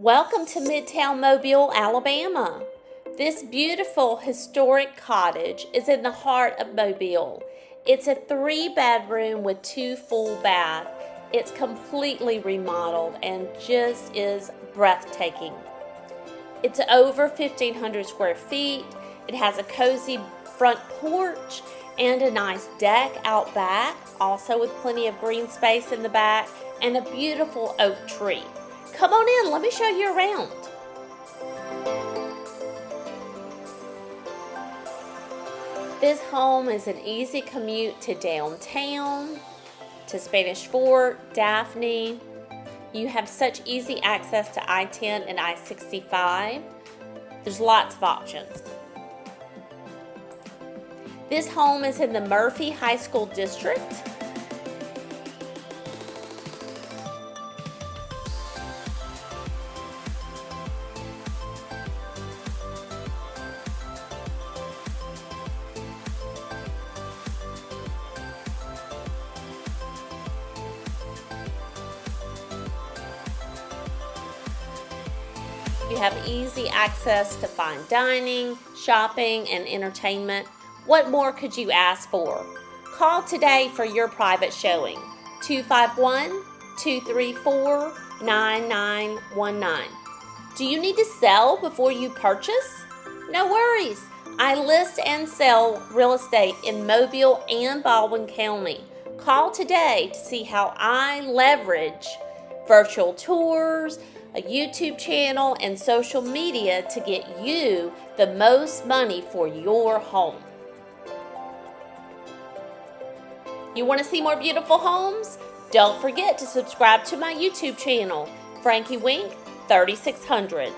Welcome to Midtown Mobile, Alabama. This beautiful historic cottage is in the heart of Mobile. It's a 3-bedroom with 2 full baths. It's completely remodeled and just is breathtaking. It's over 1,500 square feet. It has a cozy front porch and a nice deck out back, also with plenty of green space in the back and a beautiful oak tree. Come on in, let me show you around. This home is an easy commute to downtown, to Spanish Fort, Daphne. You have such easy access to I-10 and I-65. There's lots of options. This home is in the Murphy High School District. You have easy access to fine dining, shopping, and entertainment. What more could you ask for? Call today for your private showing. 251-234-9919. Do you need to sell before you purchase? No worries. I list and sell real estate in Mobile and Baldwin County. Call today to see how I leverage virtual tours, a YouTube channel, and social media to get you the most money for your home. You want to see more beautiful homes? Don't forget to subscribe to my YouTube channel, Frankie Wink 3600.